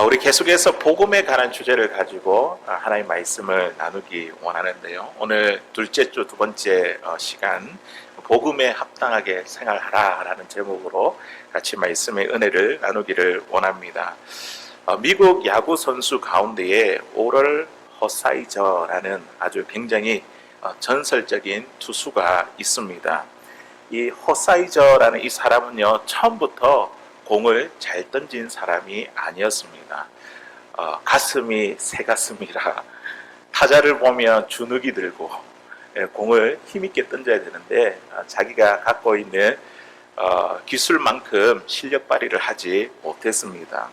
우리 계속해서 복음에 관한 주제를 가지고 하나님의 말씀을 나누기 원하는데요. 오늘 둘째 주 두 번째 시간 복음에 합당하게 생활하라 라는 제목으로 같이 말씀의 은혜를 나누기를 원합니다. 미국 야구 선수 가운데에 오럴 허사이저라는 아주 굉장히 전설적인 투수가 있습니다. 이 허사이저라는 이 사람은요, 처음부터 공을 잘 던진 사람이 아니었습니다. 가슴이 새 가슴이라 타자를 보면 주눅이 들고 공을 힘있게 던져야 되는데 자기가 갖고 있는 기술만큼 실력 발휘를 하지 못했습니다.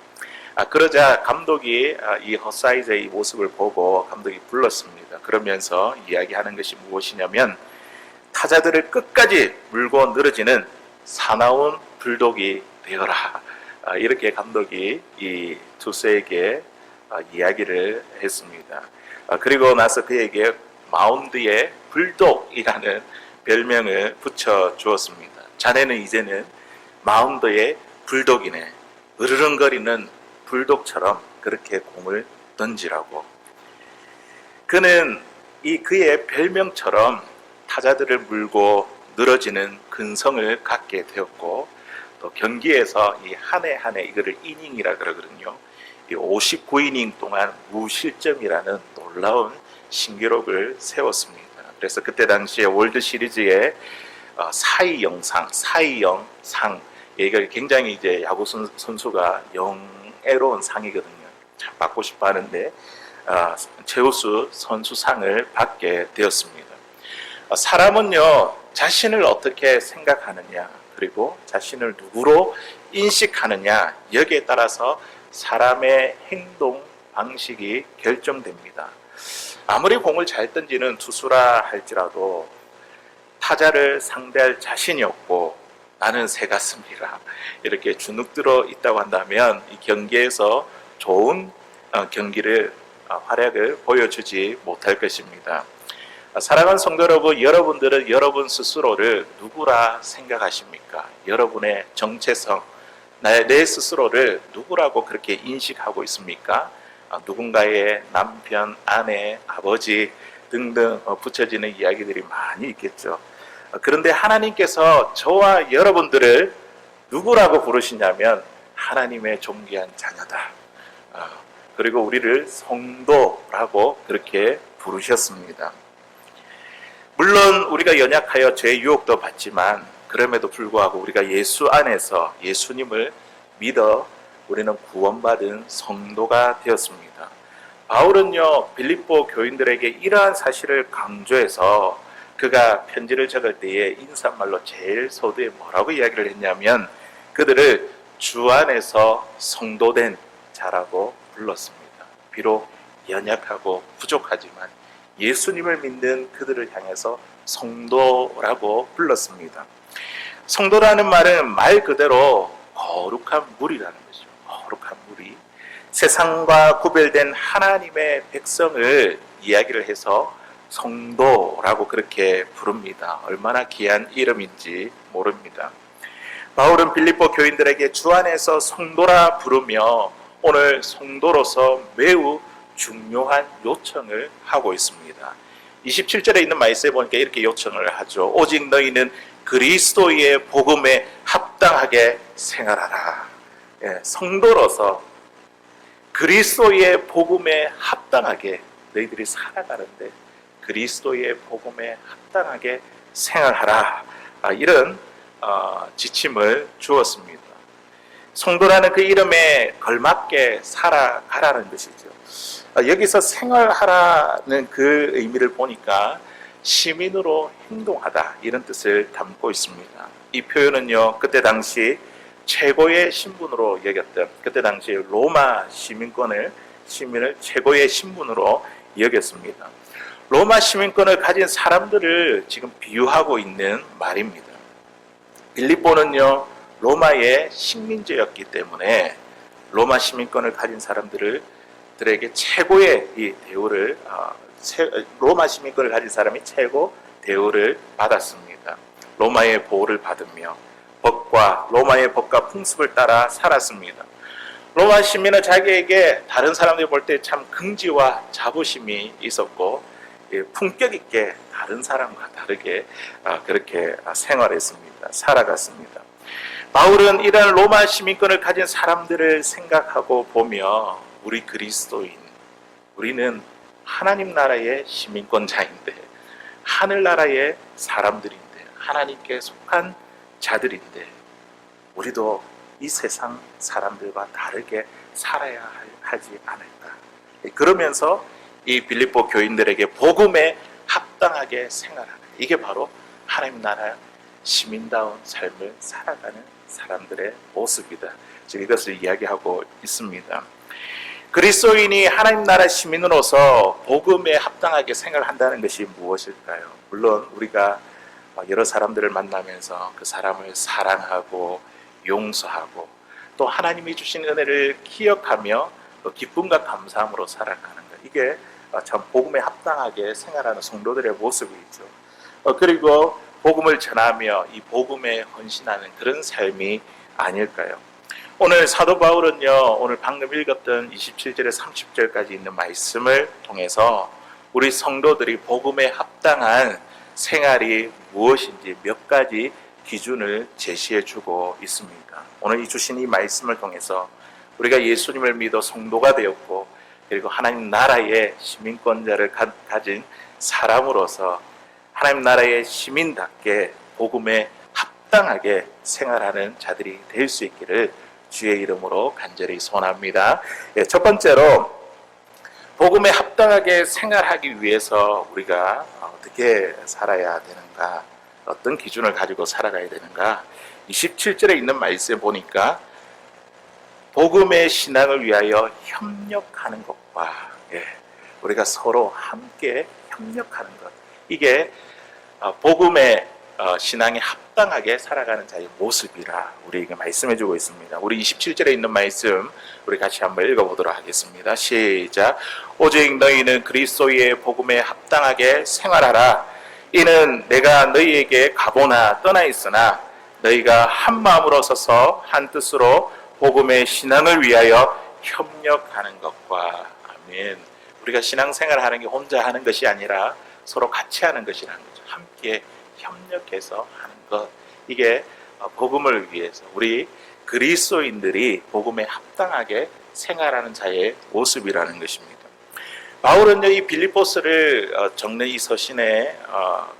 그러자 감독이 이 허사이저의 모습을 보고 감독이 불렀습니다. 그러면서 이야기하는 것이 무엇이냐면 타자들을 끝까지 물고 늘어지는 사나운 불독이 되어라. 이렇게 감독이 이 투수에게 이야기를 했습니다. 그리고 나서 그에게 마운드에 불독이라는 별명을 붙여 주었습니다. 자네는 이제는 마운드에 불독이네. 으르렁거리는 불독처럼 그렇게 공을 던지라고. 그는 그의 별명처럼 타자들을 물고 늘어지는 근성을 갖게 되었고, 또 경기에서 이 한 해 한 해 이거를 이닝이라 그러거든요. 이 59이닝 동안 무실점이라는 놀라운 신기록을 세웠습니다. 그래서 그때 당시에 월드 시리즈의 사이영상, 이걸 굉장히 이제 야구 선수가 영예로운 상이거든요. 참 받고 싶어 하는데 제우스 선수상을 받게 되었습니다. 사람은요, 자신을 어떻게 생각하느냐, 그리고 자신을 누구로 인식하느냐, 여기에 따라서 사람의 행동 방식이 결정됩니다. 아무리 공을 잘 던지는 투수라 할지라도 타자를 상대할 자신이 없고 나는 새 가슴이라 이렇게 주눅들어 있다고 한다면 이 경기에서 좋은 경기를 활약을 보여주지 못할 것입니다. 사랑하는 성도 여러분, 여러분들은 여러분 스스로를 누구라 생각하십니까? 여러분의 정체성, 내 스스로를 누구라고 그렇게 인식하고 있습니까? 누군가의 남편, 아내, 아버지 등등 붙여지는 이야기들이 많이 있겠죠. 그런데 하나님께서 저와 여러분들을 누구라고 부르시냐면 하나님의 존귀한 자녀다. 그리고 우리를 성도라고 그렇게 부르셨습니다. 물론 우리가 연약하여 죄의 유혹도 받지만 그럼에도 불구하고 우리가 예수 안에서 예수님을 믿어 우리는 구원받은 성도가 되었습니다. 바울은요, 빌립보 교인들에게 이러한 사실을 강조해서 그가 편지를 적을 때에 인사말로 제일 서두에 뭐라고 이야기를 했냐면 그들을 주 안에서 성도된 자라고 불렀습니다. 비록 연약하고 부족하지만 예수님을 믿는 그들을 향해서 성도라고 불렀습니다. 성도라는 말은 말 그대로 거룩한 물이라는 것이죠. 거룩한 물이 세상과 구별된 하나님의 백성을 이야기를 해서 성도라고 그렇게 부릅니다. 얼마나 귀한 이름인지 모릅니다. 바울은 빌립보 교인들에게 주 안에서 성도라 부르며 오늘 성도로서 매우 중요한 요청을 하고 있습니다. 27절에 있는 말씀에 보니까 이렇게 요청을 하죠. 오직 너희는 그리스도의 복음에 합당하게 생활하라. 성도로서 그리스도의 복음에 합당하게 너희들이 살아가는데 그리스도의 복음에 합당하게 생활하라. 이런 지침을 주었습니다. 성도라는 그 이름에 걸맞게 살아가라는 것이죠. 여기서 생활하라는 그 의미를 보니까 시민으로 행동하다 이런 뜻을 담고 있습니다. 이 표현은요, 그때 당시 최고의 신분으로 여겼던, 그때 당시 로마 시민을 최고의 신분으로 여겼습니다. 로마 시민권을 가진 사람들을 지금 비유하고 있는 말입니다. 빌립보는요, 로마의 식민지였기 때문에 로마 시민권을 가진 사람들에게 최고의 이 대우를 로마 시민권을 가진 사람이 최고 대우를 받았습니다. 로마의 보호를 받으며 로마의 법과 풍습을 따라 살았습니다. 로마 시민은 자기에게 다른 사람들이 볼 때 참 긍지와 자부심이 있었고 품격 있게 다른 사람과 다르게 그렇게 생활했습니다. 살아갔습니다. 바울은 이런 로마 시민권을 가진 사람들을 생각하고 보며 우리 그리스도인, 우리는 하나님 나라의 시민권자인데 하늘나라의 사람들인데 하나님께 속한 자들인데 우리도 이 세상 사람들과 다르게 살아야 하지 않을까. 그러면서 이 빌립보 교인들에게 복음에 합당하게 생활하는, 이게 바로 하나님 나라 시민다운 삶을 살아가는 사람들의 모습이다. 지금 이것을 이야기하고 있습니다. 그리스도인이 하나님 나라 시민으로서 복음에 합당하게 생활한다는 것이 무엇일까요? 물론 우리가 여러 사람들을 만나면서 그 사람을 사랑하고 용서하고 또 하나님이 주신 은혜를 기억하며 기쁨과 감사함으로 살아가는 것, 이게 참 복음에 합당하게 생활하는 성도들의 모습이죠. 그리고 복음을 전하며 이 복음에 헌신하는 그런 삶이 아닐까요? 오늘 사도 바울은요, 오늘 방금 읽었던 27절에 30절까지 있는 말씀을 통해서 우리 성도들이 복음에 합당한 생활이 무엇인지 몇 가지 기준을 제시해 주고 있습니다. 오늘 이 주신 이 말씀을 통해서 우리가 예수님을 믿어 성도가 되었고 그리고 하나님 나라의 시민권자를 가진 사람으로서 하나님 나라의 시민답게 복음에 합당하게 생활하는 자들이 될 수 있기를 주의 이름으로 간절히 소원합니다. 첫 번째로 복음에 합당하게 생활하기 위해서 우리가 어떻게 살아야 되는가, 어떤 기준을 가지고 살아가야 되는가. 27절에 있는 말씀에 보니까 복음의 신앙을 위하여 협력하는 것과 우리가 서로 함께 협력하는 것, 이게 복음의 신앙에 합당하게 살아가는 자의 모습이라 우리에게 말씀해주고 있습니다. 우리 27절에 있는 말씀 우리 같이 한번 읽어보도록 하겠습니다. 시작. 오직 너희는 그리스도의 복음에 합당하게 생활하라. 이는 내가 너희에게 가보나 떠나 있으나 너희가 한 마음으로 서서 한 뜻으로 복음의 신앙을 위하여 협력하는 것과. 아멘. 우리가 신앙생활을 하는 게 혼자 하는 것이 아니라 서로 같이 하는 것이라는 거죠. 함께 협력해서 하는 것, 이게 복음을 위해서 우리 그리스도인들이 복음에 합당하게 생활하는 자의 모습이라는 것입니다. 바울은요, 이 빌립보스를 적는 이 서신에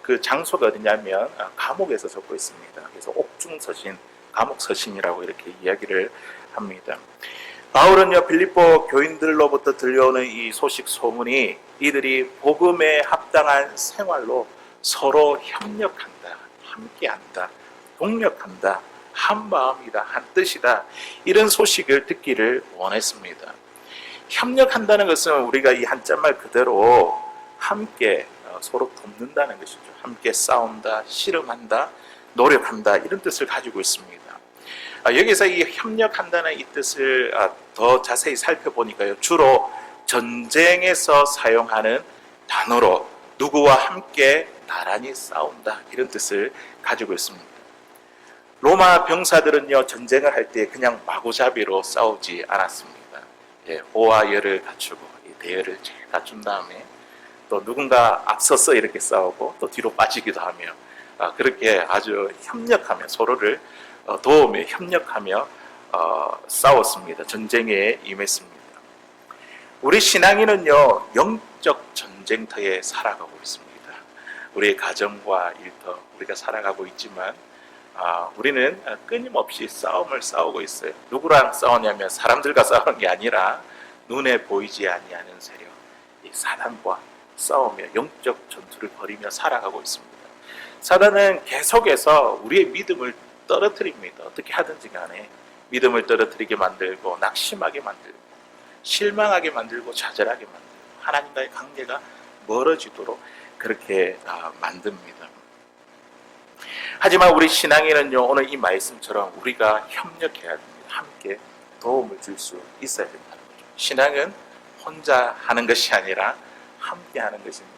그 장소가 어디냐면 감옥에서 적고 있습니다. 그래서 옥중서신, 감옥서신이라고 이렇게 이야기를 합니다. 바울은요, 빌립보 교인들로부터 들려오는 이 소식 소문이 이들이 복음에 합당한 생활로 서로 협력한다, 함께한다, 동력한다, 한 마음이다, 한 뜻이다, 이런 소식을 듣기를 원했습니다. 협력한다는 것은 우리가 이 한자말 그대로 함께 서로 돕는다는 것이죠. 함께 싸운다, 씨름한다, 노력한다, 이런 뜻을 가지고 있습니다. 여기서 이 협력한다는 이 뜻을 더 자세히 살펴보니까요, 주로 전쟁에서 사용하는 단어로 누구와 함께 나란히 싸운다, 이런 뜻을 가지고 있습니다. 로마 병사들은요, 전쟁을 할 때 그냥 마구잡이로 싸우지 않았습니다. 호와 열을 갖추고 대열을 잘 갖춘 다음에 또 누군가 앞서서 이렇게 싸우고 또 뒤로 빠지기도 하며 그렇게 아주 협력하며 서로를 도우며 협력하며 싸웠습니다. 전쟁에 임했습니다. 우리 신앙인은요, 영적 전쟁터에 살아가고 있습니다. 우리의 가정과 일터 우리가 살아가고 있지만 우리는 끊임없이 싸움을 싸우고 있어요. 누구랑 싸우냐면 사람들과 싸우는 게 아니라 눈에 보이지 아니하는 세력, 이 사단과 싸우며 영적 전투를 벌이며 살아가고 있습니다. 사단은 계속해서 우리의 믿음을 떨어뜨립니다. 어떻게 하든지 간에 믿음을 떨어뜨리게 만들고 낙심하게 만들고 실망하게 만들고 좌절하게 만들고 하나님과의 관계가 멀어지도록 그렇게 만듭니다. 하지만 우리 신앙인은요, 오늘 이 말씀처럼 우리가 협력해야 됩니다. 함께 도움을 줄 수 있어야 된다는 거죠. 신앙은 혼자 하는 것이 아니라 함께 하는 것입니다.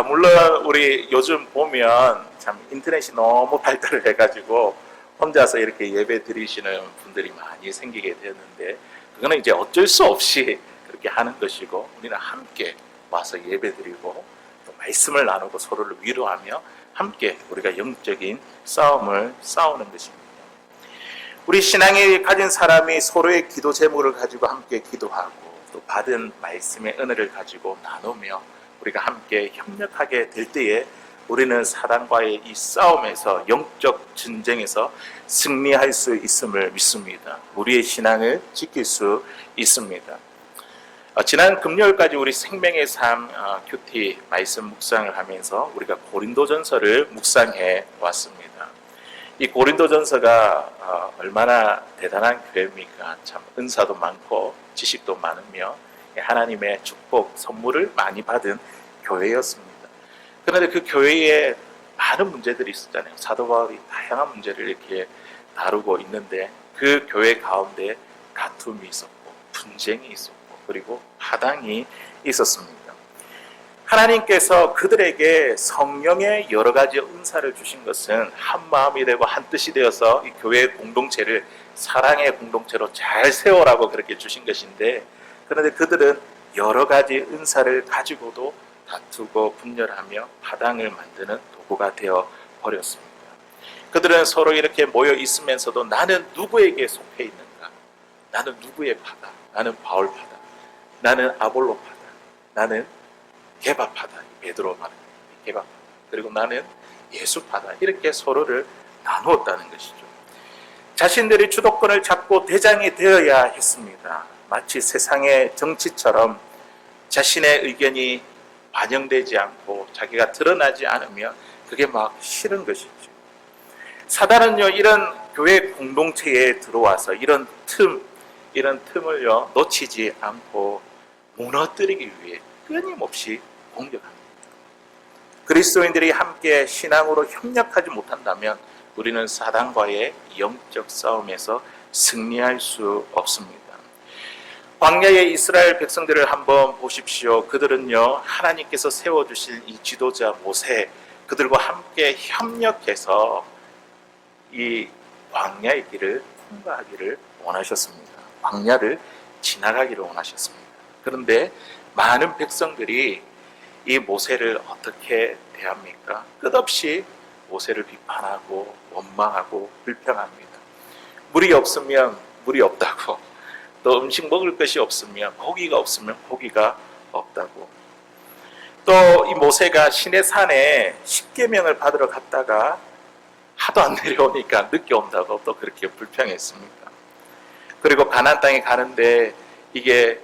물론 우리 요즘 보면 참 인터넷이 너무 발달을 해가지고 혼자서 이렇게 예배 드리시는 분들이 많이 생기게 되었는데, 그거는 이제 어쩔 수 없이 그렇게 하는 것이고, 우리는 함께 와서 예배 드리고 또 말씀을 나누고 서로를 위로하며 함께 우리가 영적인 싸움을 싸우는 것입니다. 우리 신앙이 가진 사람이 서로의 기도 제목을 가지고 함께 기도하고 또 받은 말씀의 은혜를 가지고 나누며 우리가 함께 협력하게 될 때에 우리는 사단과의 이 싸움에서, 영적 전쟁에서 승리할 수 있음을 믿습니다. 우리의 신앙을 지킬 수 있습니다. 지난 금요일까지 우리 생명의 삶 큐티 말씀 묵상을 하면서 우리가 고린도전서를 묵상해 왔습니다. 이 고린도전서가 얼마나 대단한 교회입니까? 참 은사도 많고 지식도 많으며 하나님의 축복 선물을 많이 받은 교회였습니다. 그런데 그 교회에 많은 문제들이 있었잖아요. 사도 바울이 다양한 문제를 이렇게 다루고 있는데 그 교회 가운데 다툼이 있었고 분쟁이 있었고 그리고 파당이 있었습니다. 하나님께서 그들에게 성령의 여러 가지 은사를 주신 것은 한 마음이 되고 한 뜻이 되어서 이 교회의 공동체를 사랑의 공동체로 잘 세우라고 그렇게 주신 것인데, 그런데 그들은 여러 가지 은사를 가지고도 다투고 분열하며 파당을 만드는 도구가 되어 버렸습니다. 그들은 서로 이렇게 모여 있으면서도 나는 누구에게 속해 있는가? 나는 누구의 파다? 나는 바울 파다. 나는 아볼로 파다. 나는 게바 파다. 베드로 말하는 게바 파다. 그리고 나는 예수 파다. 이렇게 서로를 나누었다는 것이죠. 자신들이 주도권을 잡고 대장이 되어야 했습니다. 마치 세상의 정치처럼 자신의 의견이 반영되지 않고 자기가 드러나지 않으면 그게 막 싫은 것이죠. 사단은요, 이런 교회 공동체에 들어와서 이런 틈을요 놓치지 않고 무너뜨리기 위해 끊임없이 공격합니다. 그리스도인들이 함께 신앙으로 협력하지 못한다면 우리는 사단과의 영적 싸움에서 승리할 수 없습니다. 광야의 이스라엘 백성들을 한번 보십시오. 그들은요, 하나님께서 세워주신 이 지도자 모세, 그들과 함께 협력해서 이 광야의 길을 통과하기를 원하셨습니다. 광야를 지나가기를 원하셨습니다. 그런데 많은 백성들이 이 모세를 어떻게 대합니까? 끝없이 모세를 비판하고 원망하고 불평합니다. 물이 없으면 물이 없다고, 또 음식 먹을 것이 없으면 고기가 없으면 고기가 없다고, 또 이 모세가 시내산에 십계명을 받으러 갔다가 하도 안 내려오니까 늦게 온다고 또 그렇게 불평했습니다. 그리고 가나안 땅에 가는데 이게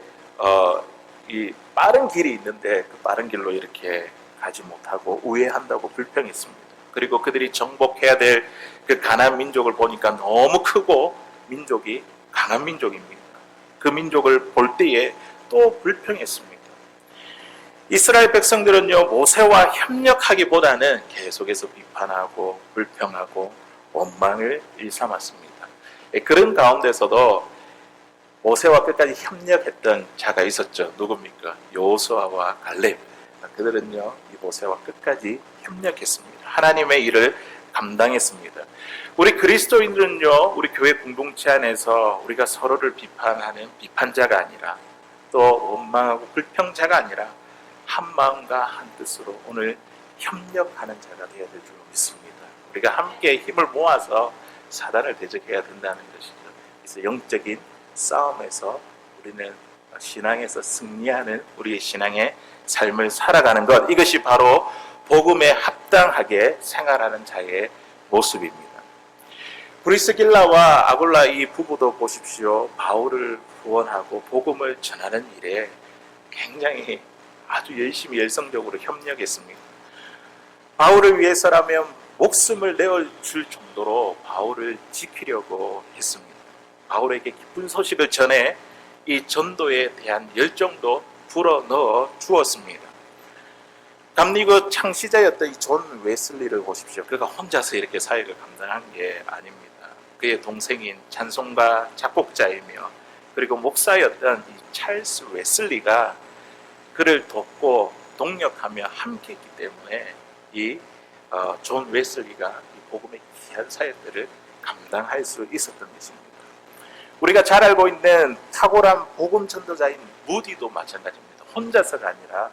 이 빠른 길이 있는데 그 빠른 길로 이렇게 가지 못하고 우회한다고 불평했습니다. 그리고 그들이 정복해야 될 그 가나안 민족을 보니까 너무 크고 민족이 강한 민족입니다. 그 민족을 볼 때에 또 불평했습니다. 이스라엘 백성들은요, 모세와 협력하기보다는 계속해서 비판하고 불평하고 원망을 일삼았습니다. 그런 가운데서도 모세와 끝까지 협력했던 자가 있었죠. 누굽니까? 여호수아와 갈렙. 그들은요, 이 모세와 끝까지 협력했습니다. 하나님의 일을 감당했습니다. 우리 그리스도인들은요, 우리 교회 공동체 안에서 우리가 서로를 비판하는 비판자가 아니라 또 원망하고 불평자가 아니라 한 마음과 한 뜻으로 오늘 협력하는 자가 되어야 될 줄 믿습니다. 우리가 함께 힘을 모아서 사단을 대적해야 된다는 것이죠. 그래서 영적인 싸움에서 우리는 신앙에서 승리하는 우리의 신앙의 삶을 살아가는 것, 이것이 바로 복음에 합당하게 생활하는 자의 모습입니다. 브리스길라와 아굴라 이 부부도 보십시오. 바울을 후원하고 복음을 전하는 일에 굉장히 아주 열심히 열성적으로 협력했습니다. 바울을 위해서라면 목숨을 내어줄 정도로 바울을 지키려고 했습니다. 바울에게 기쁜 소식을 전해 이 전도에 대한 열정도 불어넣어 주었습니다. 감리교 창시자였던 이 존 웨슬리를 보십시오. 그가 혼자서 이렇게 사역을 감당한 게 아닙니다. 그의 동생인 찬송가 작곡자이며 그리고 목사였던 이 찰스 웨슬리가 그를 돕고 동력하며 함께했기 때문에 이 존 웨슬리가 이 복음의 귀한 사역들을 감당할 수 있었던 것입니다. 우리가 잘 알고 있는 탁월한 복음 전도자인 무디도 마찬가지입니다. 혼자서가 아니라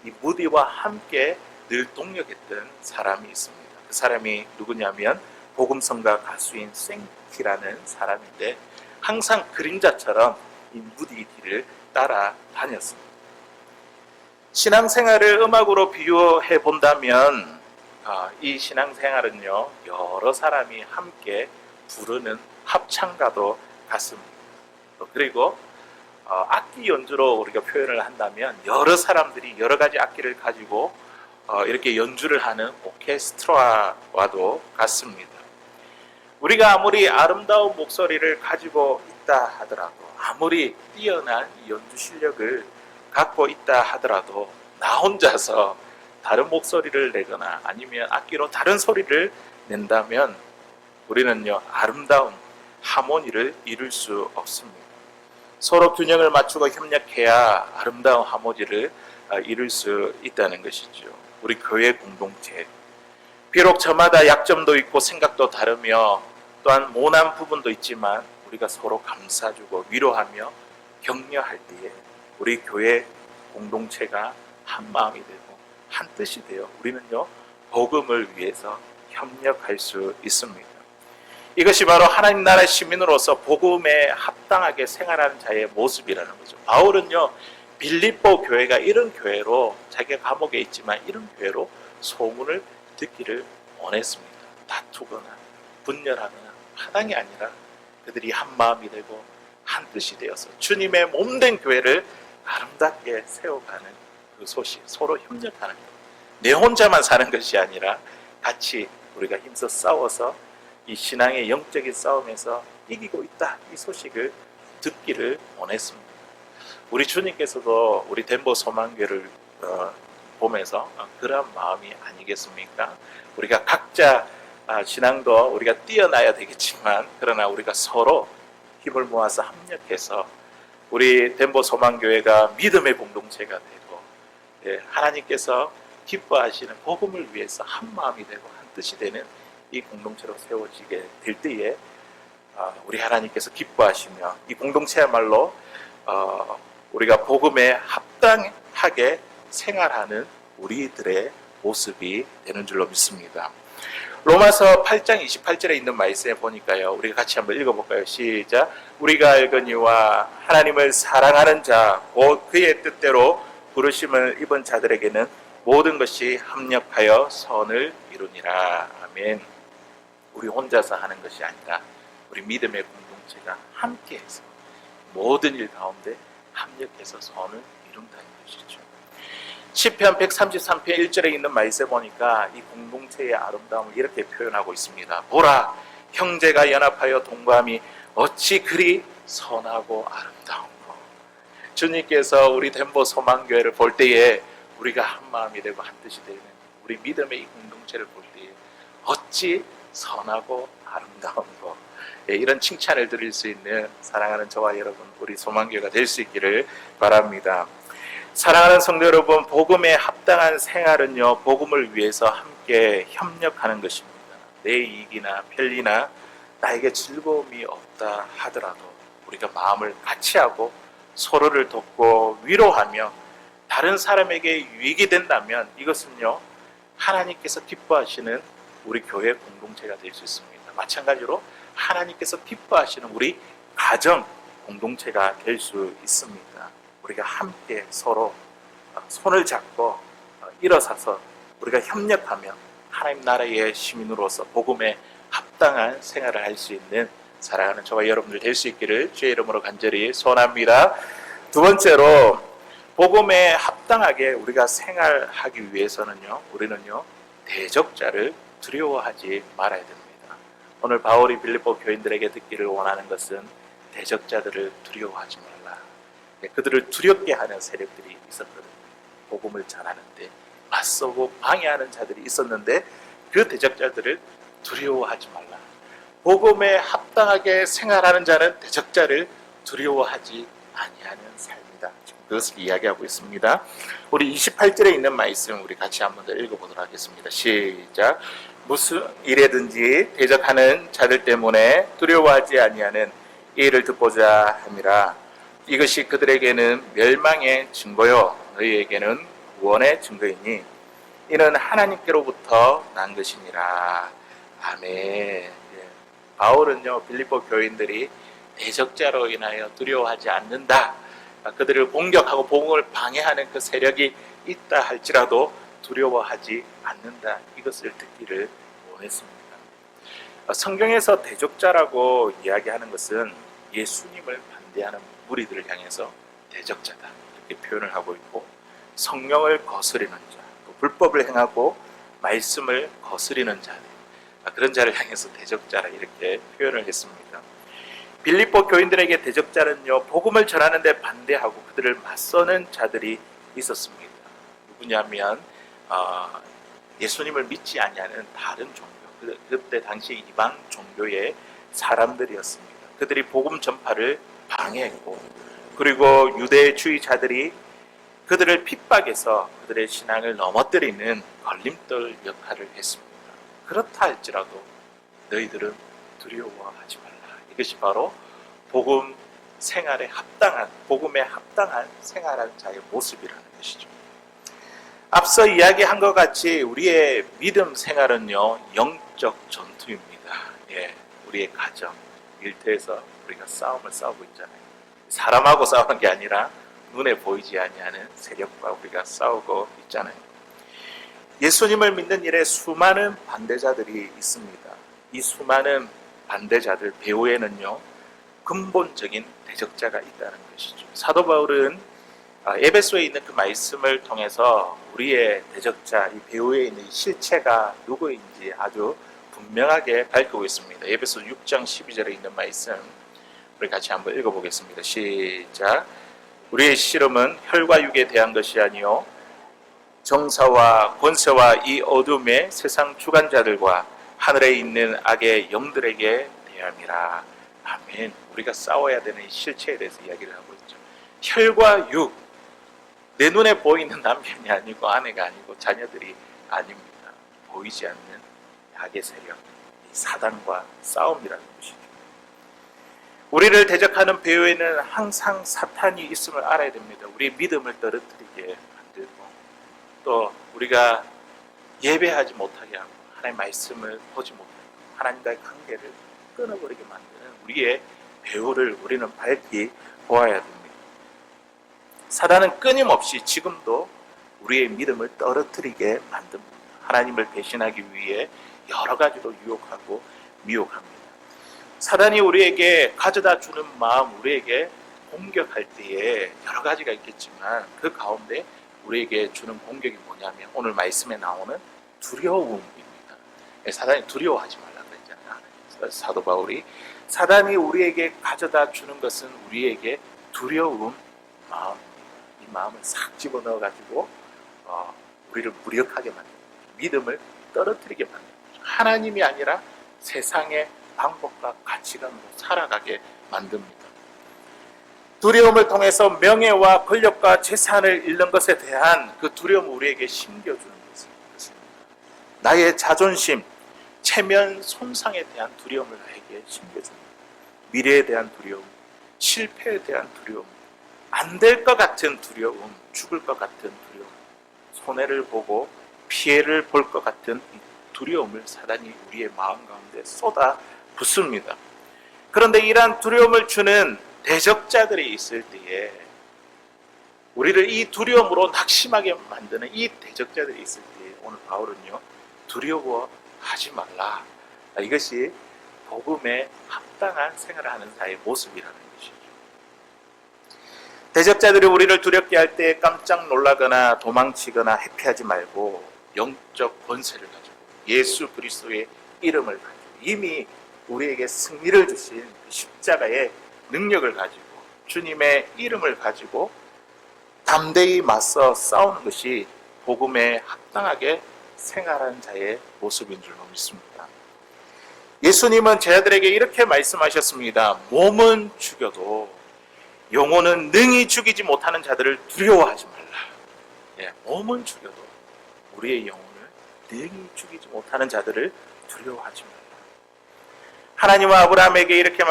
이 무디와 함께 늘 동력했던 사람이 있습니다. 그 사람이 누구냐면 복음성가 가수인 생티라는 사람인데 항상 그림자처럼 이 무디 뒤를 따라다녔습니다. 신앙생활을 음악으로 비유해 본다면 이 신앙생활은요, 여러 사람이 함께 부르는 합창가도 같습니다. 그리고 악기 연주로 우리가 표현을 한다면 여러 사람들이 여러 가지 악기를 가지고 이렇게 연주를 하는 오케스트라와도 같습니다. 우리가 아무리 아름다운 목소리를 가지고 있다 하더라도, 아무리 뛰어난 연주 실력을 갖고 있다 하더라도 나 혼자서 다른 목소리를 내거나 아니면 악기로 다른 소리를 낸다면 우리는요, 아름다운 하모니를 이룰 수 없습니다. 서로 균형을 맞추고 협력해야 아름다운 하모니를 이룰 수 있다는 것이죠. 우리 교회 공동체, 비록 저마다 약점도 있고 생각도 다르며 또한 모난 부분도 있지만 우리가 서로 감싸주고 위로하며 격려할 때에 우리 교회 공동체가 한 마음이 되고 한 뜻이 되어 우리는요, 복음을 위해서 협력할 수 있습니다. 이것이 바로 하나님 나라의 시민으로서 복음에 합당하게 생활하는 자의 모습이라는 거죠. 바울은요, 빌립보 교회가 이런 교회로, 자기가 감옥에 있지만 이런 교회로 소문을 듣기를 원했습니다. 다투거나 분열하거나 파당이 아니라 그들이 한 마음이 되고 한 뜻이 되어서 주님의 몸된 교회를 아름답게 세워가는 그 소식, 서로 협력하는 것. 내 혼자만 사는 것이 아니라 같이 우리가 힘써 싸워서 이 신앙의 영적인 싸움에서 이기고 있다, 이 소식을 듣기를 원했습니다. 우리 주님께서도 우리 덴버 소망교회를 보면서 그런 마음이 아니겠습니까? 우리가 각자 신앙도 우리가 뛰어나야 되겠지만 그러나 우리가 서로 힘을 모아서 합력해서 우리 덴버 소망교회가 믿음의 공동체가 되고 하나님께서 기뻐하시는 복음을 위해서 한 마음이 되고 한 뜻이 되는 이 공동체로 세워지게 될 때에 우리 하나님께서 기뻐하시며 이 공동체야말로 우리가 복음에 합당하게 생활하는 우리들의 모습이 되는 줄로 믿습니다. 로마서 8장 28절에 있는 말씀에 보니까요, 우리가 같이 한번 읽어볼까요? 시작. 우리가 알거니와 하나님을 사랑하는 자, 곧 그의 뜻대로 부르심을 입은 자들에게는 모든 것이 합력하여 선을 이루니라. 아멘. 우리 혼자서 하는 것이 아니라 우리 믿음의 공동체가 함께해서 모든 일 가운데 합력해서 선을 이룬다는 것이죠. 시편 133편 1절에 있는 말씀에 보니까 이 공동체의 아름다움을 이렇게 표현하고 있습니다. 보라, 형제가 연합하여 동거함이 어찌 그리 선하고 아름다운고. 주님께서 우리 덴버 소망교회를 볼 때에 우리가 한 마음이 되고 한 뜻이 되는 우리 믿음의 이 공동체를 볼 때에 어찌 선하고 아름다운고, 이런 칭찬을 드릴 수 있는 사랑하는 저와 여러분, 우리 소망교회가 될 수 있기를 바랍니다. 사랑하는 성도 여러분, 복음에 합당한 생활은요, 복음을 위해서 함께 협력하는 것입니다. 내 이익이나 편리나 나에게 즐거움이 없다 하더라도 우리가 마음을 같이 하고 서로를 돕고 위로하며 다른 사람에게 유익이 된다면 이것은요, 하나님께서 기뻐하시는 우리 교회 공동체가 될 수 있습니다. 마찬가지로 하나님께서 기뻐하시는 우리 가정 공동체가 될 수 있습니다. 우리가 함께 서로 손을 잡고 일어서서 우리가 협력하며 하나님 나라의 시민으로서 복음에 합당한 생활을 할 수 있는 사랑하는 저와 여러분들 될 수 있기를 주의 이름으로 간절히 소원합니다. 두 번째로, 복음에 합당하게 우리가 생활하기 위해서는요, 우리는요, 대적자를 두려워하지 말아야 됩니다. 오늘 바울이 빌립보 교인들에게 듣기를 원하는 것은 대적자들을 두려워하지 말라. 그들을 두렵게 하는 세력들이 있었거든요. 복음을 전하는데 맞서고 방해하는 자들이 있었는데 그 대적자들을 두려워하지 말라. 복음에 합당하게 생활하는 자는 대적자를 두려워하지 아니하는 삶이다. 그것을 이야기하고 있습니다. 우리 28절에 있는 말씀 우리 같이 한번 더 읽어보도록 하겠습니다. 시작. 무슨 일에든지 대적하는 자들 때문에 두려워하지 아니하는 이 일을 듣고자 함이라. 이것이 그들에게는 멸망의 증거요 너희에게는 구원의 증거이니 이는 하나님께로부터 난 것이니라. 아멘. 예. 바울은요 빌립보 교인들이 대적자로 인하여 두려워하지 않는다, 그들을 공격하고 복음을 방해하는 그 세력이 있다 할지라도 두려워하지 않는다, 이것을 듣기를 원했습니다. 성경에서 대적자라고 이야기하는 것은 예수님을 반대하는 무리들을 향해서 대적자다 이렇게 표현을 하고 있고, 성령을 거스리는 자, 또 불법을 행하고 말씀을 거스리는 자, 그런 자를 향해서 대적자라 이렇게 표현을 했습니다. 빌립보 교인들에게 대적자는요 복음을 전하는데 반대하고 그들을 맞서는 자들이 있었습니다. 누구냐면 예수님을 믿지 아니하는 다른 종교, 그때 당시 이방 종교의 사람들이었습니다. 그들이 복음 전파를 방해했고, 그리고 유대주의자들이 그들을 핍박해서 그들의 신앙을 넘어뜨리는 걸림돌 역할을 했습니다. 그렇다 할지라도 너희들은 두려워하지 말라. 이것이 바로 복음 생활에 합당한, 복음에 합당한 생활하는 자의 모습이라는 것이죠. 앞서 이야기한 것 같이 우리의 믿음 생활은요 영적 전투입니다. 예, 우리의 가정, 일터에서 우리가 싸움을 싸우고 있잖아요. 사람하고 싸우는 게 아니라 눈에 보이지 아니하는 세력과 우리가 싸우고 있잖아요. 예수님을 믿는 일에 수많은 반대자들이 있습니다. 이 수많은 반대자들 배후에는요 근본적인 대적자가 있다는 것이죠. 사도 바울은 에베소에 있는 그 말씀을 통해서 우리의 대적자, 이 배후에 있는 실체가 누구인지 아주 분명하게 밝히고 있습니다. 에베소 6장 12절에 있는 말씀 우리 같이 한번 읽어보겠습니다. 시작. 우리의 씨름은 혈과 육에 대한 것이 아니요 정사와 권세와 이 어둠의 세상 주관자들과 하늘에 있는 악의 영들에게 대함이라. 아멘. 우리가 싸워야 되는 실체에 대해서 이야기를 하고 있죠. 혈과 육, 내 눈에 보이는 남편이 아니고 아내가 아니고 자녀들이 아닙니다. 보이지 않는 악의 세력, 사단과 싸움이라는 것이죠. 우리를 대적하는 배후에는 항상 사탄이 있음을 알아야 됩니다. 우리의 믿음을 떨어뜨리게 만들고, 또 우리가 예배하지 못하게 하고 하나님의 말씀을 보지 못하고 하나님과의 관계를 끊어버리게 만드는 우리의 배후를 우리는 밝히 보아야 됩니다. 사단은 끊임없이 지금도 우리의 믿음을 떨어뜨리게 만듭니다. 하나님을 배신하기 위해 여러 가지로 유혹하고 미혹합니다. 사단이 우리에게 가져다 주는 마음, 우리에게 공격할 때에 여러 가지가 있겠지만 그 가운데 우리에게 주는 공격이 뭐냐면 오늘 말씀에 나오는 두려움입니다. 사단이 두려워하지 말라고 했잖아요. 사도 바울이 사단이 우리에게 가져다 주는 것은 우리에게 두려움 마음입니다. 이 마음을 싹 집어넣어 가지고 우리를 무력하게 만듭니다. 믿음을 떨어뜨리게 만듭니다. 하나님이 아니라 세상의 방법과 가치관으로 살아가게 만듭니다. 두려움을 통해서 명예와 권력과 재산을 잃는 것에 대한 그 두려움을 우리에게 심겨주는 것입니다. 나의 자존심, 체면 손상에 대한 두려움을 나에게 심겨줍니다. 미래에 대한 두려움, 실패에 대한 두려움, 안 될 것 같은 두려움, 죽을 것 같은 두려움, 손해를 보고 피해를 볼 것 같은 두려움을 사단이 우리의 마음 가운데 쏟아 붓습니다. 그런데 이러한 두려움을 주는 대적자들이 있을 때에 우리를 이 두려움으로 낙심하게 만드는 이 대적자들이 있을 때에 오늘 바울은요 두려워하지 말라. 이것이 복음에 합당한 생활을 하는 자의 모습이라는 것이죠. 대적자들이 우리를 두렵게 할 때 깜짝 놀라거나 도망치거나 회피하지 말고 영적 권세를 가지고 예수 그리스도의 이름을 가지고 이미 우리에게 승리를 주신 십자가의 능력을 가지고 주님의 이름을 가지고 담대히 맞서 싸우는 것이 복음에 합당하게 생활하는 자의 모습인 줄로 믿습니다. 예수님은 제자들에게 이렇게 말씀하셨습니다. 몸은 죽여도 영혼은 능히 죽이지 못하는 자들을 두려워하지 말라. 몸은 죽여도 우리의 영혼을 능히 죽이지 못하는 자들을 두려워하지 말라. 하나님은 아브라함에게 이렇게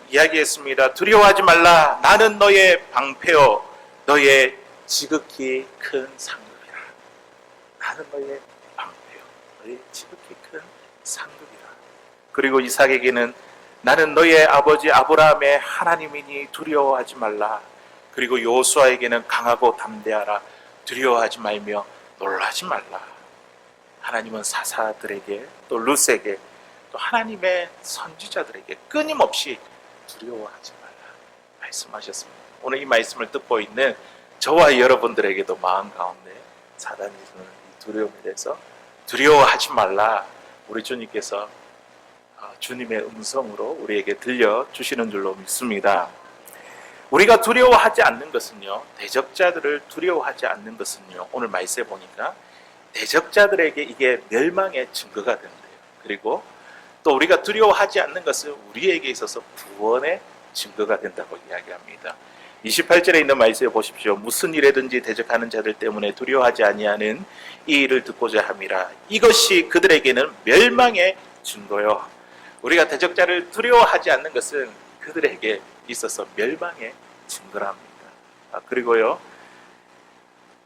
이야기했습니다. 두려워하지 말라. 나는 너의 방패요 너의 지극히 큰 상급이라. 나는 너의 방패요 너의 지극히 큰 상급이라. 그리고 이삭에게는 나는 너의 아버지 아브라함의 하나님이니 두려워하지 말라. 그리고 여호수아에게는 강하고 담대하라. 두려워하지 말며 놀라지 말라. 하나님은 사사들에게 또 룻에게 또 하나님의 선지자들에게 끊임없이 두려워하지 말라 말씀하셨습니다. 오늘 이 말씀을 듣고 있는 저와 여러분들에게도 마음 가운데 사단이 주는 이 두려움에 대해서 두려워하지 말라 우리 주님께서 주님의 음성으로 우리에게 들려주시는 줄로 믿습니다. 우리가 두려워하지 않는 것은요, 대적자들을 두려워하지 않는 것은요, 오늘 말씀에 보니까 대적자들에게 이게 멸망의 증거가 된대요. 그리고 또 우리가 두려워하지 않는 것은 우리에게 있어서 구원의 증거가 된다고 이야기합니다. 28절에 있는 말씀에 보십시오. 무슨 일에든지 대적하는 자들 때문에 두려워하지 아니하는 이 일을 듣고자 함이라. 이것이 그들에게는 멸망의 증거요. 우리가 대적자를 두려워하지 않는 것은 그들에게 있어서 멸망의 증거랍니다. 그리고요,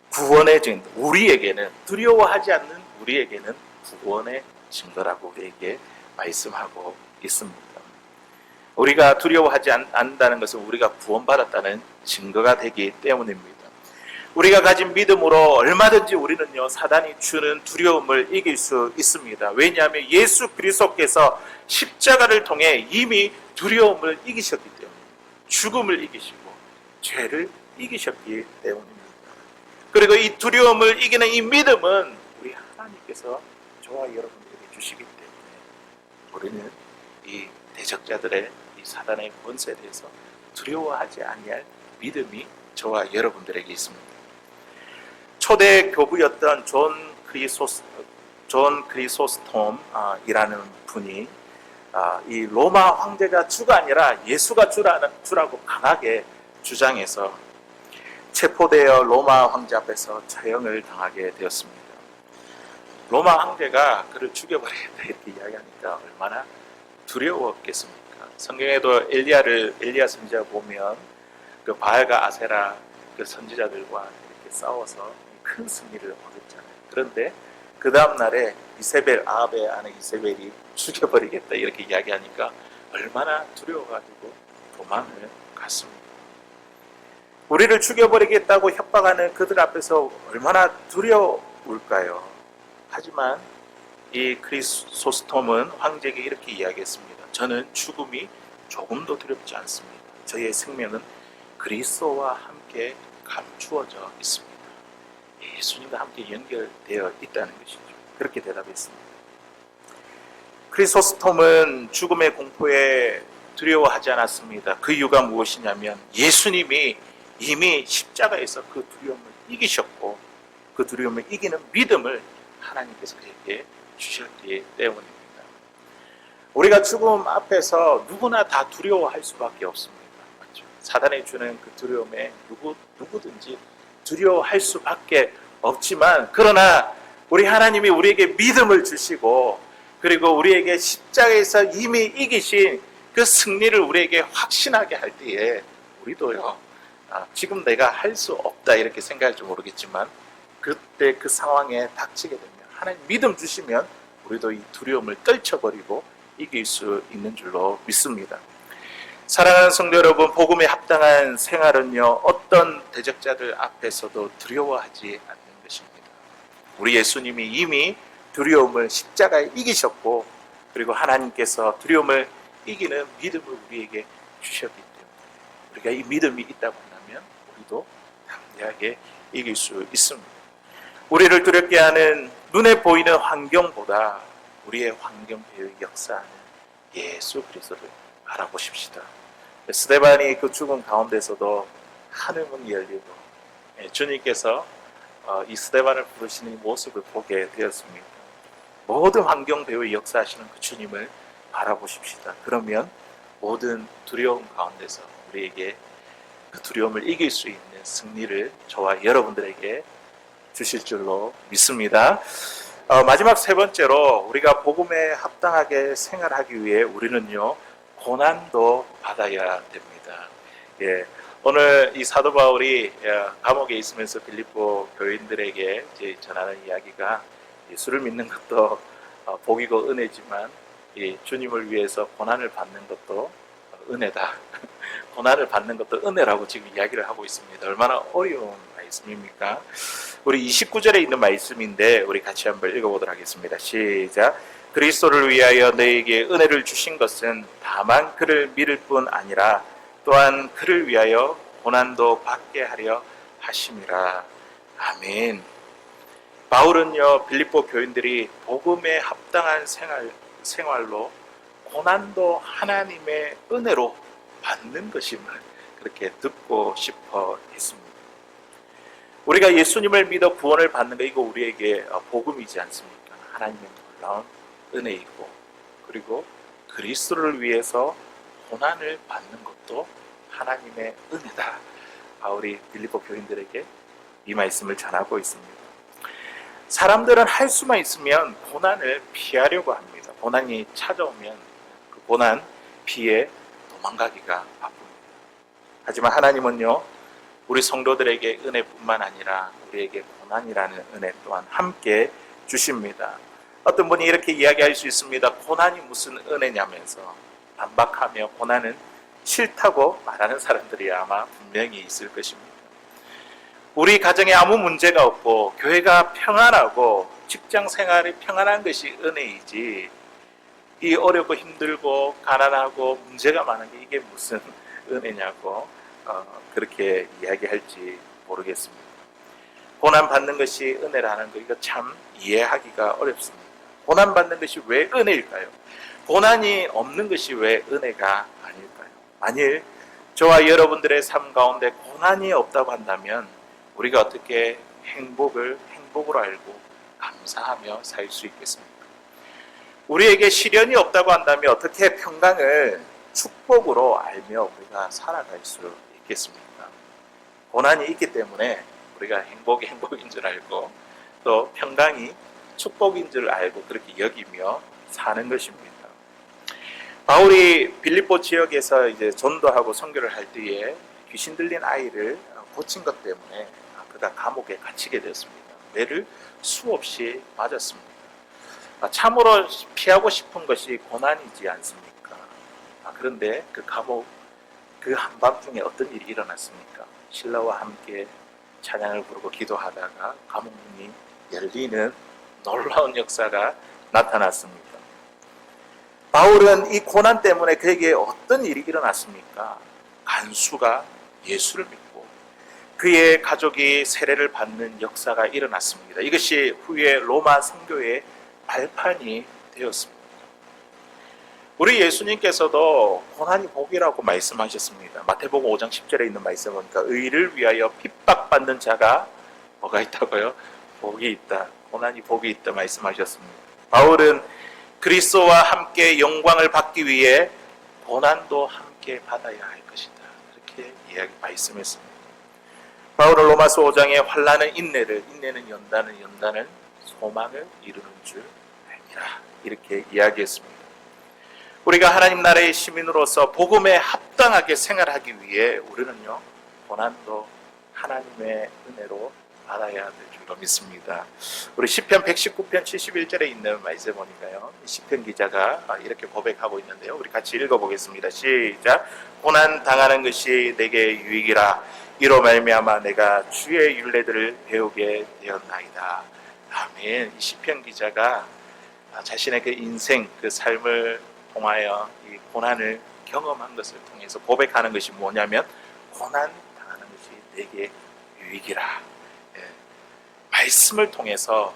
구원의 증거, 우리에게는 두려워하지 않는 우리에게는 구원의 증거라고 우리에게 말씀하고 있습니다. 우리가 두려워하지 않는다는 것은 우리가 구원받았다는 증거가 되기 때문입니다. 우리가 가진 믿음으로 얼마든지 우리는요, 사단이 주는 두려움을 이길 수 있습니다. 왜냐하면 예수 그리스도께서 십자가를 통해 이미 두려움을 이기셨기 때문입니다. 죽음을 이기시고 죄를 이기셨기 때문입니다. 그리고 이 두려움을 이기는 이 믿음은 우리 하나님께서 저와 여러분들에게 주시기 때문에 우리는 이 대적자들의 이 사단의 권세에 대해서 두려워하지 아니할 믿음이 저와 여러분들에게 있습니다. 초대 교부였던 존 크리소스톰이라는 분이 이 로마 황제가 주가 아니라 예수가 주라고 강하게 주장해서 체포되어 로마 황제 앞에서 처형을 당하게 되었습니다. 로마 황제가 그를 죽여버리겠다 이렇게 이야기하니까 얼마나 두려웠겠습니까? 성경에도 엘리야 선지자 보면 그 바알과 아세라 그 선지자들과 이렇게 싸워서 큰 승리를 얻었잖아요. 그런데 그 다음 날에 아합의 아내 이세벨이 죽여버리겠다 이렇게 이야기하니까 얼마나 두려워가지고 도망을 갔습니다. 우리를 죽여버리겠다고 협박하는 그들 앞에서 얼마나 두려울까요? 하지만 이 크리소스톰은 황제에게 이렇게 이야기했습니다. 저는 죽음이 조금도 두렵지 않습니다. 저의 생명은 그리스도와 함께 감추어져 있습니다. 예수님과 함께 연결되어 있다는 것이죠. 그렇게 대답했습니다. 크리소스톰은 죽음의 공포에 두려워하지 않았습니다. 그 이유가 무엇이냐면 예수님이 이미 십자가에서 그 두려움을 이기셨고 그 두려움을 이기는 믿음을 하나님께서 그에게 주셨기 때문입니다. 우리가 죽음 앞에서 누구나 다 두려워할 수밖에 없습니다. 맞죠? 사단이 주는 그 두려움에 누구든지 두려워할 수밖에 없지만 그러나 우리 하나님이 우리에게 믿음을 주시고 그리고 우리에게 십자가에서 이미 이기신 그 승리를 우리에게 확신하게 할 때에 우리도요 지금 내가 할 수 없다 이렇게 생각할지 모르겠지만 그때 그 상황에 닥치게 되면 하나님 믿음 주시면 우리도 이 두려움을 떨쳐버리고 이길 수 있는 줄로 믿습니다. 사랑하는 성도 여러분, 복음에 합당한 생활은요 어떤 대적자들 앞에서도 두려워하지 않는 것입니다. 우리 예수님이 이미 두려움을 십자가에 이기셨고 그리고 하나님께서 두려움을 이기는 믿음을 우리에게 주셨기 때문에 우리가 이 믿음이 있다고 한다면 우리도 담대하게 이길 수 있습니다. 우리를 두렵게 하는 눈에 보이는 환경보다 우리의 환경 배의 역사하는 예수 그리스도를 알아보십시다. 스데반이 그 죽음 가운데서도 하늘문이 열리고 주님께서 이 스데반을 부르시는 모습을 보게 되었습니다. 모든 환경 배의 역사하시는 그 주님을 바라보십시다. 그러면 모든 두려움 가운데서 우리에게 그 두려움을 이길 수 있는 승리를 저와 여러분들에게 주실 줄로 믿습니다. 마지막 세 번째로 우리가 복음에 합당하게 생활하기 위해 우리는요, 고난도 받아야 됩니다. 예, 오늘 이 사도 바울이 감옥에 있으면서 빌립보 교인들에게 이제 전하는 이야기가 예수를 믿는 것도 복이고 은혜지만 주님을 위해서 고난을 받는 것도 은혜다. 고난을 받는 것도 은혜라고 지금 이야기를 하고 있습니다. 얼마나 어려운 말씀입니까? 우리 29절에 있는 말씀인데 우리 같이 한번 읽어보도록 하겠습니다. 시작. 그리스도를 위하여 너에게 은혜를 주신 것은 다만 그를 믿을 뿐 아니라 또한 그를 위하여 고난도 받게 하려 하심이라. 아멘. 바울은요, 빌립보 교인들이 복음에 합당한 생활로 고난도 하나님의 은혜로 받는 것임을 그렇게 듣고 싶어 했습니다. 우리가 예수님을 믿어 구원을 받는 거, 이거 우리에게 복음이지 않습니까? 하나님의 놀라운 은혜이고, 그리고 그리스도를 위해서 고난을 받는 것도 하나님의 은혜다. 바울이 빌립보 교인들에게 이 말씀을 전하고 있습니다. 사람들은 할 수만 있으면 고난을 피하려고 합니다. 고난이 찾아오면 그 고난 피해 도망가기가 바쁩니다. 하지만 하나님은요, 우리 성도들에게 은혜뿐만 아니라 우리에게 고난이라는 은혜 또한 함께 주십니다. 어떤 분이 이렇게 이야기할 수 있습니다. 고난이 무슨 은혜냐면서 반박하며 고난은 싫다고 말하는 사람들이 아마 분명히 있을 것입니다. 우리 가정에 아무 문제가 없고 교회가 평안하고 직장 생활이 평안한 것이 은혜이지, 이 어렵고 힘들고 가난하고 문제가 많은 게 이게 무슨 은혜냐고 그렇게 이야기할지 모르겠습니다. 고난 받는 것이 은혜라는 거, 이거 참 이해하기가 어렵습니다. 고난 받는 것이 왜 은혜일까요? 고난이 없는 것이 왜 은혜가 아닐까요? 만일 저와 여러분들의 삶 가운데 고난이 없다고 한다면 우리가 어떻게 행복으로 알고 감사하며 살 수 있겠습니까? 우리에게 시련이 없다고 한다면 어떻게 평강을 축복으로 알며 우리가 살아갈 수 있겠습니까? 고난이 있기 때문에 우리가 행복인 줄 알고 또 평강이 축복인 줄 알고 그렇게 여기며 사는 것입니다. 바울이 빌립보 지역에서 이제 전도하고 선교를 할 때에 귀신 들린 아이를 고친 것 때문에 그가 감옥에 갇히게 되었습니다. 매를 수없이 맞았습니다. 참으로 피하고 싶은 것이 고난이지 않습니까? 그런데 그 감옥 그 한밤중에 어떤 일이 일어났습니까? 신라와 함께 찬양을 부르고 기도하다가 감옥 문이 열리는 놀라운 역사가 나타났습니다. 바울은 이 고난 때문에 그에게 어떤 일이 일어났습니까? 간수가 예수를 믿고 그의 가족이 세례를 받는 역사가 일어났습니다. 이것이 후에 로마 선교의 발판이 되었습니다. 우리 예수님께서도 고난이 복이라고 말씀하셨습니다. 마태복음 5장 10절에 있는 말씀 보니까 의를 위하여 핍박받는 자가 뭐가 있다고요? 복이 있다. 고난이 복이 있다 말씀하셨습니다. 바울은 그리스도와 함께 영광을 받기 위해 고난도 함께 받아야 할 것이다. 이렇게 말씀했습니다. 바울은 로마서 5장에 환난은 인내를, 인내는 연단을, 연단은 소망을 이루는 줄 알미라. 이렇게 이야기했습니다. 우리가 하나님 나라의 시민으로서 복음에 합당하게 생활하기 위해 우리는요, 고난도 하나님의 은혜로 받아야 될 줄로 믿습니다. 우리 시편 119편 71절에 있는 말씀 보니까요, 시편 기자가 이렇게 고백하고 있는데요, 우리 같이 읽어보겠습니다. 시작. 고난 당하는 것이 내게 유익이라. 이로 말미암아 내가 주의 율례들을 배우게 되었나이다. 아멘. 이 시편 기자가 자신의 그 인생, 그 삶을 통하여 이 고난을 경험한 것을 통해서 고백하는 것이 뭐냐면, 고난 당하는 것이 내게 유익이라. 말씀을 통해서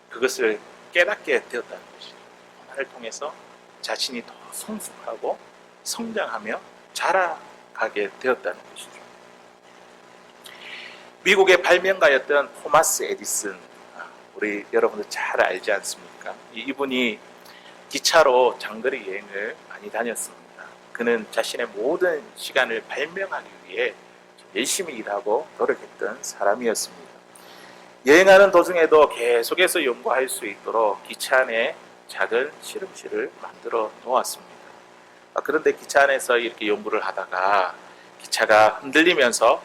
그것을 깨닫게 되었다는 것이죠. 고난을 통해서 자신이 더 성숙하고 성장하며 자라가게 되었다는 것이죠. 미국의 발명가였던 토마스 에디슨, 우리 여러분들 잘 알지 않습니까? 이분이 기차로 장거리 여행을 많이 다녔습니다. 그는 자신의 모든 시간을 발명하기 위해 열심히 일하고 노력했던 사람이었습니다. 여행하는 도중에도 계속해서 연구할 수 있도록 기차 안에 작은 실험실을 만들어 놓았습니다. 그런데 기차 안에서 이렇게 연구를 하다가 기차가 흔들리면서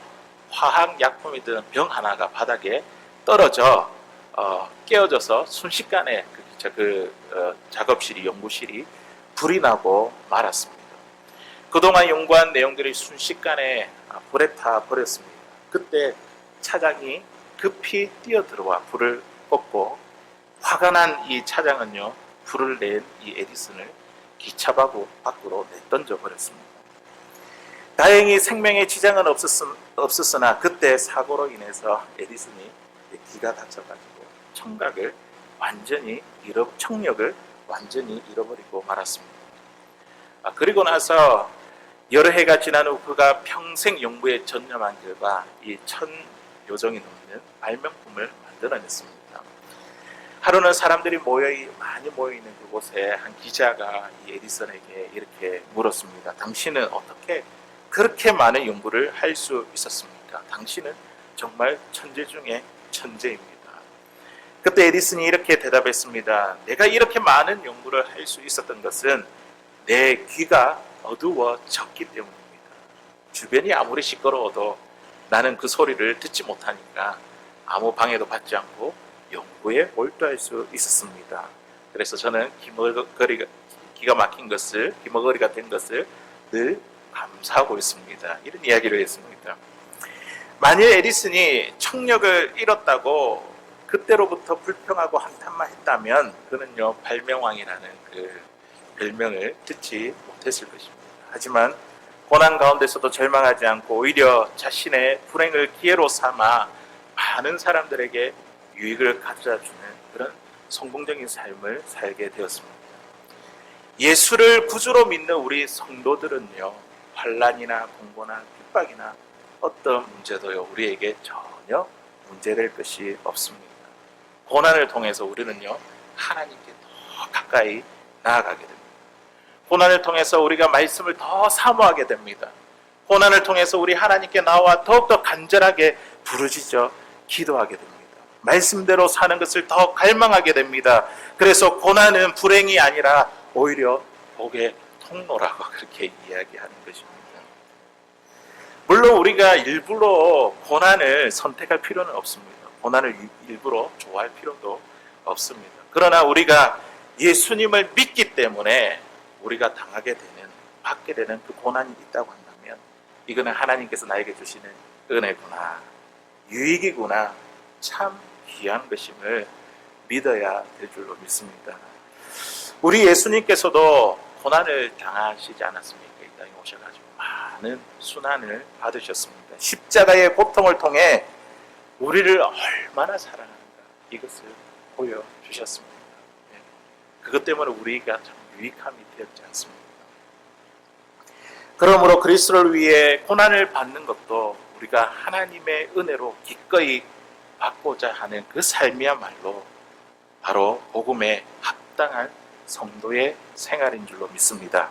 화학약품이 든 병 하나가 바닥에 떨어져 깨어져서 순식간에 그 기차 작업실이 연구실이 불이 나고 말았습니다. 그동안 연구한 내용들이 순식간에 불에 타 버렸습니다. 그때 차장이 급히 뛰어들어와 불을 껐고 화가 난 이 차장은요 불을 낸 이 에디슨을 기차 밖으로 내던져 버렸습니다. 다행히 생명에 지장은 없었으나 그때 사고로 인해서 에디슨이 기가 다쳐가지고 청력을 완전히 잃어버리고 말았습니다. 그리고 나서 여러 해가 지난 후 그가 평생 연구에 전념한 결과 이 1000여 종이 넘는 발명품을 만들어냈습니다. 하루는 사람들이 많이 모여있는 그곳에 한 기자가 이 에디슨에게 이렇게 물었습니다. 당신은 어떻게 그렇게 많은 연구를 할 수 있었습니까? 당신은 정말 천재 중에 천재입니다. 그때 에디슨이 이렇게 대답했습니다. 내가 이렇게 많은 연구를 할 수 있었던 것은 내 귀가 어두워졌기 때문입니다. 주변이 아무리 시끄러워도 나는 그 소리를 듣지 못하니까 아무 방해도 받지 않고 연구에 몰두할 수 있었습니다. 그래서 저는 기가 막힌 것을, 기머거리가 된 것을 늘 감사하고 있습니다. 이런 이야기를 했습니다. 만일 에디슨이 청력을 잃었다고 그때로부터 불평하고 한탄만 했다면 그는요 발명왕이라는 그 별명을 듣지 못했을 것입니다. 하지만 고난 가운데서도 절망하지 않고 오히려 자신의 불행을 기회로 삼아 많은 사람들에게 유익을 가져다주는 그런 성공적인 삶을 살게 되었습니다. 예수를 구주로 믿는 우리 성도들은요 환난이나 공고나 핍박이나 어떤 문제도요 우리에게 전혀 문제될 것이 없습니다. 고난을 통해서 우리는요 하나님께 더 가까이 나아가게 됩니다. 고난을 통해서 우리가 말씀을 더 사모하게 됩니다. 고난을 통해서 우리 하나님께 나와 더욱더 간절하게 부르짖어 기도하게 됩니다. 말씀대로 사는 것을 더 갈망하게 됩니다. 그래서 고난은 불행이 아니라 오히려 복의 통로라고 그렇게 이야기하는 것입니다. 물론 우리가 일부러 고난을 선택할 필요는 없습니다. 고난을 일부러 좋아할 필요도 없습니다. 그러나 우리가 예수님을 믿기 때문에 우리가 받게 되는 그 고난이 있다고 한다면 이거는 하나님께서 나에게 주시는 은혜구나, 유익이구나, 참 귀한 것임을 믿어야 될 줄로 믿습니다. 우리 예수님께서도 고난을 당하시지 않았습니까? 이 땅에 오셔가지고 많은 순환을 받으셨습니다. 십자가의 고통을 통해 우리를 얼마나 사랑하는가 이것을 보여주셨습니다. 그것 때문에 우리가 참 유익함이 되었지 않습니까? 그러므로 그리스도를 위해 고난을 받는 것도 우리가 하나님의 은혜로 기꺼이 받고자 하는 그 삶이야말로 바로 복음에 합당한 성도의 생활인 줄로 믿습니다.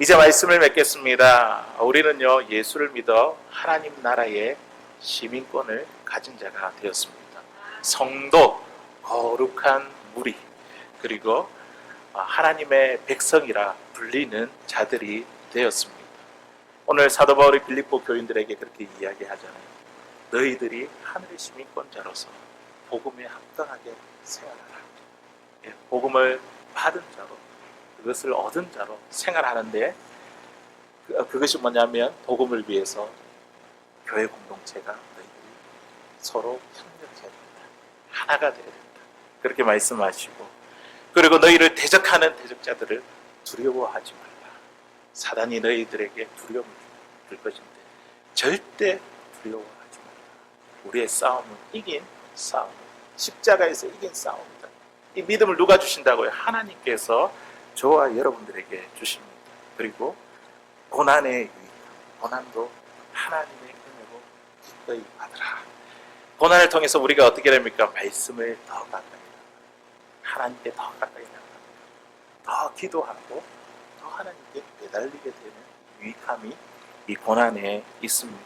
이제 말씀을 맺겠습니다. 우리는요 예수를 믿어 하나님 나라의 시민권을 가진 자가 되었습니다. 성도, 거룩한 무리, 그리고 하나님의 백성이라 불리는 자들이 되었습니다. 오늘 사도 바울이 빌립보 교인들에게 그렇게 이야기하잖아요. 너희들이 하늘의 시민권자로서 복음에 합당하게 생활하라. 복음을 받은 자로, 그것을 얻은 자로 생활하는데 그것이 뭐냐면 복음을 위해서 교회 공동체가 너희들이 서로 협력해야 된다. 하나가 되어야 된다. 그렇게 말씀하시고, 그리고 너희를 대적하는 대적자들을 두려워하지 말라. 사단이 너희들에게 두려움을 줄 것인데 절대 두려워하지 말라. 우리의 싸움은 이긴 싸움, 십자가에서 이긴 싸움이다. 이 믿음을 누가 주신다고요? 하나님께서 저와 여러분들에게 주십니다. 그리고 고난의 유익함, 고난도 하나님의 은혜로 기꺼이 받으라. 고난을 통해서 우리가 어떻게 됩니까? 말씀을 더 가까이 나아갑니다. 하나님께 더 가까이 나아갑니다. 더 기도하고 더 하나님께 매달리게 되는 유익함이 이 고난에 있습니다.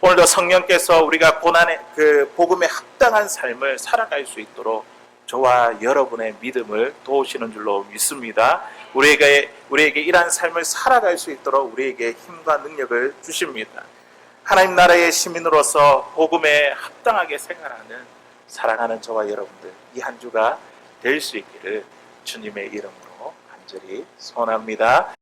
오늘도 성령께서 우리가 고난의 그 복음에 합당한 삶을 살아갈 수 있도록 저와 여러분의 믿음을 도우시는 줄로 믿습니다. 우리에게 이러한 삶을 살아갈 수 있도록 우리에게 힘과 능력을 주십니다. 하나님 나라의 시민으로서 복음에 합당하게 생활하는 사랑하는 저와 여러분들 이 한 주가 될 수 있기를 주님의 이름으로 간절히 소원합니다.